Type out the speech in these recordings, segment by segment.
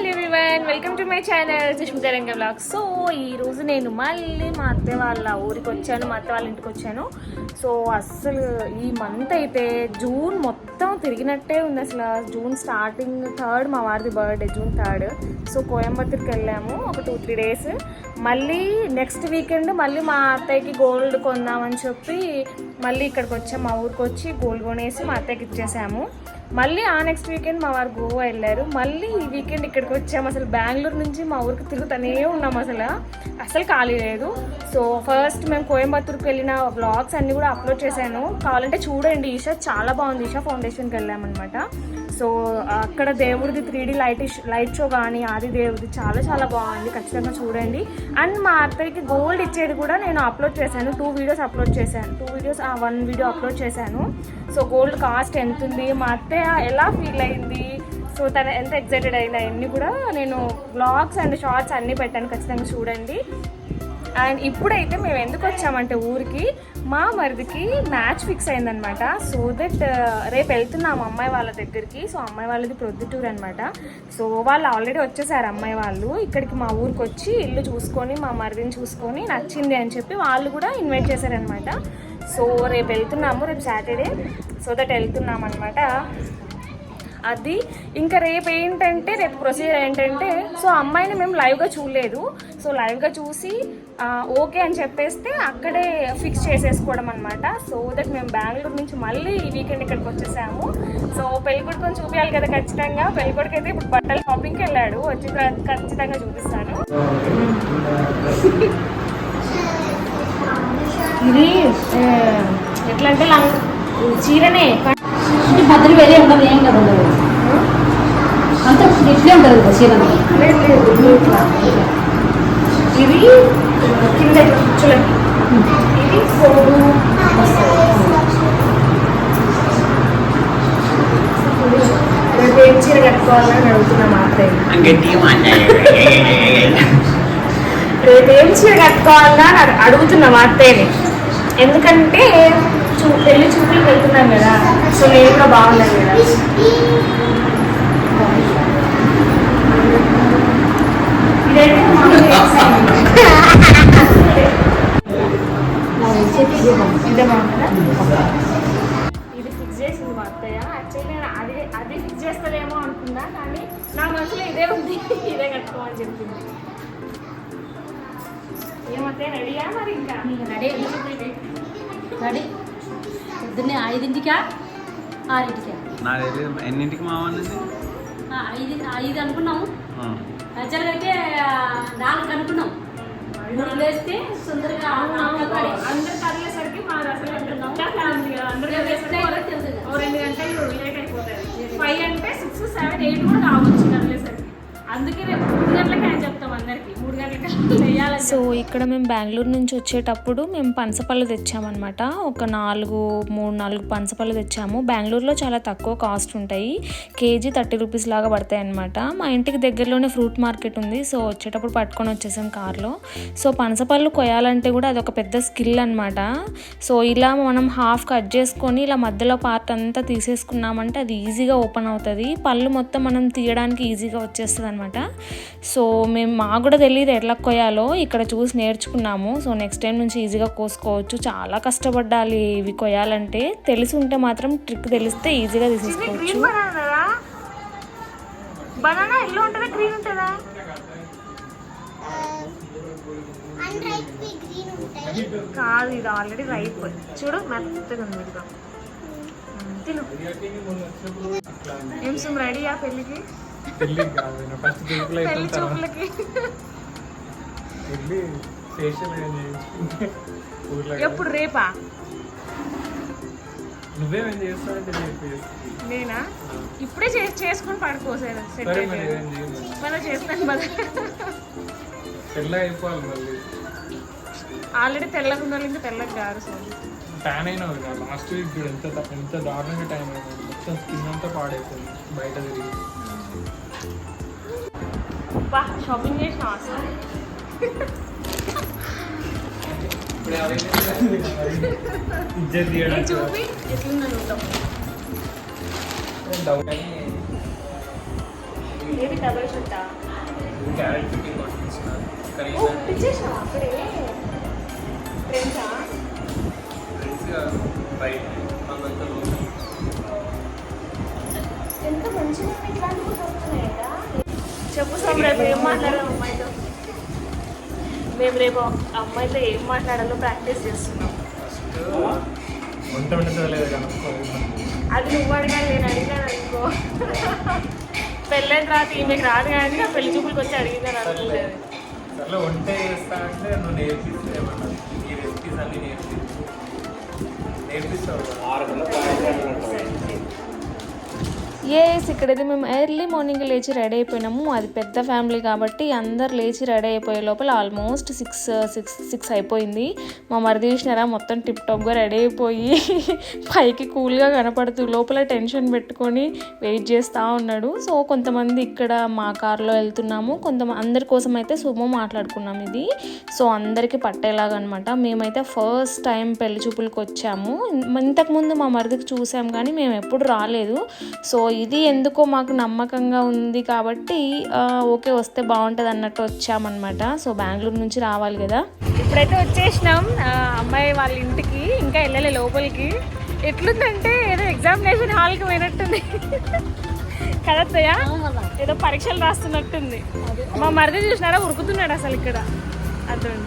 Hello everyone, welcome to my channel Sushmita రంగ blogs. So ఈరోజు నేను మళ్ళీ మా అత్తయ్య వాళ్ళ ఊరికి వచ్చాను, మా అత్తయ్య వాళ్ళ ఇంటికి వచ్చాను. సో అస్సలు ఈ మంత్ అయితే జూన్ మొత్తం తిరిగినట్టే ఉంది. అసలు జూన్ స్టార్టింగ్ 3rd మా వారిది బర్త్డే, June 3rd. సో కోయంబత్తూర్కి వెళ్ళాము ఒక 2-3 days. మళ్ళీ నెక్స్ట్ వీకెండ్ మళ్ళీ మా అత్తయ్యకి గోల్డ్ కొందామని చెప్పి మళ్ళీ ఇక్కడికి వచ్చాము. మా ఊరికి వచ్చి గోల్డ్ కొనేసి మా అత్తయ్యకి ఇచ్చేసాము. మళ్ళీ ఆ నెక్స్ట్ వీకెండ్ మా వారు గోవా వెళ్ళారు. మళ్ళీ ఈ వీకెండ్ ఇక్కడికి వచ్చాము. అసలు బెంగళూరు నుంచి మా ఊరికి తిరుగుతూనే ఉన్నాము, అసలు ఖాళీ లేదు. సో ఫస్ట్ మేము కోయంబత్తూర్కి వెళ్ళిన వ్లాగ్స్ అన్నీ కూడా అప్లోడ్ చేశాను, కావాలంటే చూడండి. ఈషా చాలా బాగుంది, ఈషా ఫౌండేషన్కి వెళ్ళామన్నమాట. సో అక్కడ దేవుడిది 3D లైట్ షో కానీ ఆది దేవుడిది చాలా చాలా బాగుంది, ఖచ్చితంగా చూడండి. అండ్ మా అత్తయ్యకి గోల్డ్ ఇచ్చేది కూడా నేను అప్లోడ్ చేశాను, 2 videos అప్లోడ్ చేశాను. 2 videos 1 video అప్లోడ్ చేశాను. సో గోల్డ్ కాస్ట్ ఎంత ఉంది, మా అత్తయ్య ఎలా ఫీల్ అయింది, సో తను ఎంత ఎక్సైటెడ్ అయింది, అవన్నీ కూడా నేను వ్లాగ్స్ అండ్ షార్ట్స్ అన్నీ పెట్టాను, ఖచ్చితంగా చూడండి. అండ్ ఇప్పుడైతే మేము ఎందుకు వచ్చామంటే ఊరికి మా మరిదికి మ్యాచ్ ఫిక్స్ అయిందనమాట. సో దట్ రేపు వెళ్తున్నాము అమ్మాయి వాళ్ళ దగ్గరికి. సో అమ్మాయి వాళ్ళది ప్రొద్దుటూరు అనమాట. సో వాళ్ళు ఆల్రెడీ వచ్చేసారు అమ్మాయి వాళ్ళు ఇక్కడికి, మా ఊరికి వచ్చి ఇల్లు చూసుకొని మా మరిదిని చూసుకొని నచ్చింది అని చెప్పి వాళ్ళు కూడా ఇన్వైట్ చేశారనమాట. సో రేపు వెళ్తున్నాము, రేపు సాటర్డే. సో దట్ వెళ్తున్నాం అనమాట. అది ఇంకా రేపు ఏంటంటే, రేపు ప్రొసీజర్ ఏంటంటే, సో అమ్మాయిని మేము లైవ్గా చూడలేదు. సో లైవ్గా చూసి ఓకే అని చెప్పేస్తే అక్కడే ఫిక్స్ చేసేసుకోవడం అనమాట. సో దట్ మేము బెంగళూరు నుంచి మళ్ళీ ఈ వీకెండ్ ఇక్కడికి వచ్చేసాము. సో పెళ్ళికొడుకుని చూపించాలి కదా ఖచ్చితంగా. పెళ్ళికొడుకు అయితే ఇప్పుడు బట్టల షాపింగ్కి వెళ్ళాడు, వచ్చిన తర్వాత ఖచ్చితంగా చూపిస్తాను. ఇది ఎట్లా అంటే చీరనే భద్రం వేరే ఉండదు, ఏం కదా ఉండదు, అంత ఇట్లే ఉంటుంది కదా చీర. ఇది కింద చూడండి, ఇది పొడుగు ఏం చీర కట్టుకోవాలని అడుగుతున్నాం అత్తయ్య. రేపు ఏం చీర కట్టుకోవాలని అడుగుతున్నాం అత్తయ్యని, ఎందుకంటే పెళ్లి చూపులకు వెళ్తున్నాం కదా. సో నేను కూడా బాగున్నాను కదా. ఇదైతే ఇదే బాగుంటుందా? ఇది ఫిక్స్ చేసింది మా అత్తయ్య. యాక్చువల్లీ నేను అది ఫిక్స్ చేస్తుందేమో అనుకున్నా, కానీ నా మనసులో ఇదే ఉంది, ఇదే కట్టుకోమని చెప్పింది. ఏమత్తయ్య రెడీయా? మరి ఇంకా రెడీ పొద్దున్నే 5ంటికా 6ంటికా? ఎన్నింటికి మావాలండి? 5 అనుకున్నాము. యాక్చువల్గా అయితే 4 అనుకున్నాం. 3 లేస్తే సుందరగా అందరు కదిలేసరికి మా అసలు అందరూ 2 గంటలు లేట్ అయిపోతాయి. 5 అంటే 6, 7, 8 కూడా కావచ్చు కదిలేసరికి. అందుకే రేపు 3 గంటలకి అని చెప్తాం అందరికి, 3 గంటలకి వేయాలి. సో ఇక్కడ మేము బెంగళూరు నుంచి వచ్చేటప్పుడు మేము పనసపళ్ళు తెచ్చామన్నమాట. ఒక 3-4 పనసపళ్ళు తెచ్చాము. బెంగళూరులో చాలా తక్కువ కాస్ట్ ఉంటాయి, కేజీ 30 రూపీస్ లాగా పడతాయి అనమాట. మా ఇంటికి దగ్గరలోనే ఫ్రూట్ మార్కెట్ ఉంది. సో వచ్చేటప్పుడు పట్టుకొని వచ్చేసాం కార్లో. సో పనసపళ్ళు కొయ్యాలంటే కూడా అదొక పెద్ద స్కిల్ అనమాట. సో ఇలా మనం హాఫ్ కట్ చేసుకొని ఇలా మధ్యలో పార్ట్ అంతా తీసేసుకున్నామంటే అది ఈజీగా ఓపెన్ అవుతుంది, పళ్ళు మొత్తం మనం తీయడానికి ఈజీగా వచ్చేస్తుంది అనమాట. సో మాకు కూడా తెలియదు ఎట్లా కొయ్యాలో, ఇక్కడ చూసి నేర్చుకున్నాము. సో నెక్స్ట్ టైం నుంచి ఈజీగా కోసుకోవచ్చు. చాలా కష్టపడాలి ఇవి కొయ్యాలంటే, తెలిసి ఉంటే మాత్రం ట్రిక్ తెలిస్తే ఈజీగా తీసేసుకోవచ్చు. బనానా ఎల్లో ఉంటుందా గ్రీన్ ఉంటుందా? కాదు, ఇది ఆల్రెడీ రైప్. చూడు మెత్తగా ఉంది. ఇదిగా తిను. ఏం సుమ్ రెడీయా పెళ్ళికి? పెళ్లి చూపులకి ఎప్పుడు? రేపా? నువ్వేమేం చేస్తావంటే నేనా? ఇప్పుడే చేసుకొని పడుకోసారు సెట్ అయితే మళ్ళీ చేస్తాను. మళ్ళీ తెల్ల అయిపోవాలి, మళ్ళీ ఆల్రెడీ తెల్లగా ఉండాలి, ఇంకా తెల్లగా కాదు. సో ట్యాన్ అయినావు కదా లాస్ట్ వీక్, ఎంత దారుణంగా టైం అయిపోయింది, మొత్తం స్కిన్ అంతా పాడైపోయింది బయట తిరిగి. షాపింగ్ చేసిన అసలు చూపి ఎట్లుందని ఉంటాం. ఏది డబల్ షుట్టా క్యారెట్ ఫిట్టింగ్ కొట్టించిన ఓ పిచ్చేసినావా అక్కడే ఫ్రెండ్సా ఫ్రెండ్స్గా బయట మనమంతా ఎంత మంచిగా ఇట్లాంటివి దొరుకుతున్నాయా చెప్పు సార్ రేపు ఏం మాట్లాడాలి అమ్మాయితో మేము రేపు అమ్మాయితో ఏం మాట్లాడాలో ప్రాక్టీస్ చేస్తున్నాం ఫస్ట్ వంట వండుతలేదు కనుక్కోవాలి అది నువ్వు అడగాలి నేను అడిగాను అనుకో పెళ్ళైన తర్వాత ఈమెకి రాదు కానీ నా పెళ్లి చూపులకు వచ్చి అడిగిందని అనుకుంటుంది సర్లే వంట చేస్తా అంటే నువ్వు నేర్పిస్తే ఏమన్నా ఈ రెసిపీస్ అన్నీ నేర్పిస్తావు 6 గంటల ఎస్ ఇక్కడైతే మేము ఎర్లీ మార్నింగ్ లేచి రెడీ అయిపోయినాము. అది పెద్ద ఫ్యామిలీ కాబట్టి అందరు లేచి రెడీ అయిపోయే లోపల ఆల్మోస్ట్ 6 అయిపోయింది. మా మరిది చూసినారా మొత్తం టిప్ టాప్గా రెడీ అయిపోయి పైకి కూల్గా కనపడుతూ లోపల టెన్షన్ పెట్టుకొని వెయిట్ చేస్తూ ఉన్నాడు. సో కొంతమంది ఇక్కడ మా కార్లో వెళ్తున్నాము, అందరి కోసం అయితే సుమో మాట్లాడుకున్నాం ఇది. సో అందరికీ పట్టేలాగా అనమాట. మేమైతే ఫస్ట్ టైం పెళ్లి చూపులకు వచ్చాము. ఇంతకుముందు మా మరిదికి చూసాం కానీ మేము ఎప్పుడు రాలేదు. సో ఇది ఎందుకో మాకు నమ్మకంగా ఉంది కాబట్టి ఓకే వస్తే బాగుంటుంది అన్నట్టు వచ్చామన్నమాట. సో బెంగళూరు నుంచి రావాలి కదా. ఇప్పుడైతే వచ్చేసినాం అమ్మాయి వాళ్ళ ఇంటికి, ఇంకా వెళ్ళలే లోపలికి. ఎట్లుందంటే ఏదో ఎగ్జామినేషన్ హాల్కి పోయినట్టుంది కదత్తయ్య, ఏదో పరీక్షలు రాస్తున్నట్టుంది. మా మరిది చూసినారా ఉరుకుతున్నాడు అసలు ఇక్కడ. అర్థం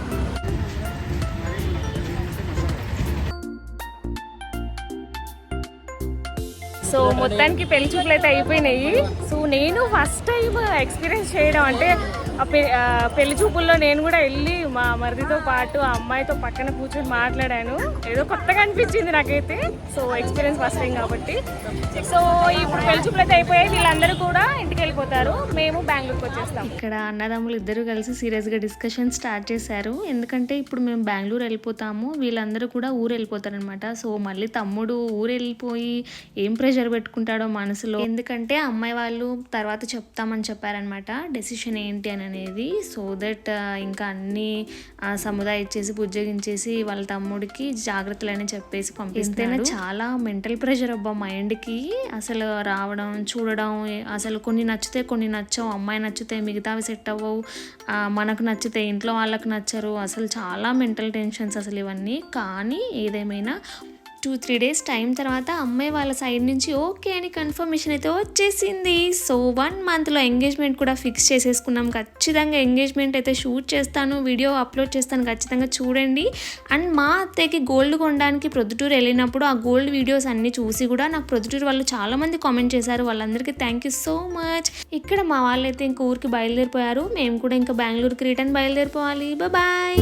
సో మొత్తానికి పెళ్లి చూపులు అయితే అయిపోయినాయి. సో నేను ఫస్ట్ టైం ఎక్స్పీరియన్స్ చేయడం అంటే పెళ్లి చూపుల్లో నేను కూడా వెళ్ళి మా మరిదితో పాటు ఆ అమ్మాయితో పక్కన కూర్చొని మాట్లాడాను. ఏదో కొత్తగా అనిపించింది నాకైతే. సో ఎక్స్పీరియన్స్ ఫస్ట్ టైం కాబట్టి. సో ఇప్పుడు పెళ్లి చూపులు అయితే అయిపోయాయి. వీళ్ళందరూ కూడా ఇంటికి వెళ్ళిపోతారు, మేము బెంగళూరుకి వచ్చేస్తాం. ఇక్కడ అన్నదమ్ములు ఇద్దరు కలిసి సీరియస్గా డిస్కషన్ స్టార్ట్ చేశారు. ఎందుకంటే ఇప్పుడు మేము బెంగళూరు వెళ్ళిపోతాము, వీళ్ళందరూ కూడా ఊరు వెళ్ళిపోతారనమాట. సో మళ్ళీ తమ్ముడు ఊరు వెళ్ళిపోయి ఏం ప్రెషర్ పెట్టుకుంటాడో మనసులో. ఎందుకంటే అమ్మాయి వాళ్ళు తర్వాత చెప్తామని చెప్పారనమాట డెసిషన్ ఏంటి అని అనేది. సో దట్ ఇంకా అన్ని సముదాయించేసి బుజ్జగించేసి వాళ్ళ తమ్ముడికి జాగ్రత్తలనే చెప్పేసి పంపిస్తేనే. చాలా మెంటల్ ప్రెషర్ అబ్బా మైండ్కి అసలు రావడం చూడడం. అసలు కొన్ని నచ్చితే కొన్ని నచ్చవు, అమ్మాయి నచ్చితే మిగతావి సెట్ అవ్వవు, మనకు నచ్చితే ఇంట్లో వాళ్ళకి నచ్చరు. అసలు చాలా మెంటల్ టెన్షన్స్ అసలు ఇవన్నీ. కానీ ఏదేమైనా 2-3 డేస్ టైం తర్వాత అమ్మాయి వాళ్ళ సైడ్ నుంచి ఓకే అని కన్ఫర్మేషన్ అయితే వచ్చేసింది. సో 1 మంత్లో ఎంగేజ్మెంట్ కూడా ఫిక్స్ చేసేసుకున్నాం. ఖచ్చితంగా ఎంగేజ్మెంట్ అయితే షూట్ చేస్తాను, వీడియో అప్లోడ్ చేస్తాను, ఖచ్చితంగా చూడండి. అండ్ మా అత్తయ్యకి గోల్డ్ కొనడానికి ప్రొద్దుటూరు వెళ్ళినప్పుడు ఆ గోల్డ్ వీడియోస్ అన్నీ చూసి కూడా నాకు ప్రొద్దుటూరు వాళ్ళు చాలామంది కామెంట్ చేశారు. వాళ్ళందరికీ థ్యాంక్ యూ సో మచ్. ఇక్కడ మా వాళ్ళైతే ఇంక ఊరికి బయలుదేరిపోయారు. మేము కూడా ఇంకా బెంగళూరుకి రిటర్న్ బయలుదేరిపోవాలి. బాయ్.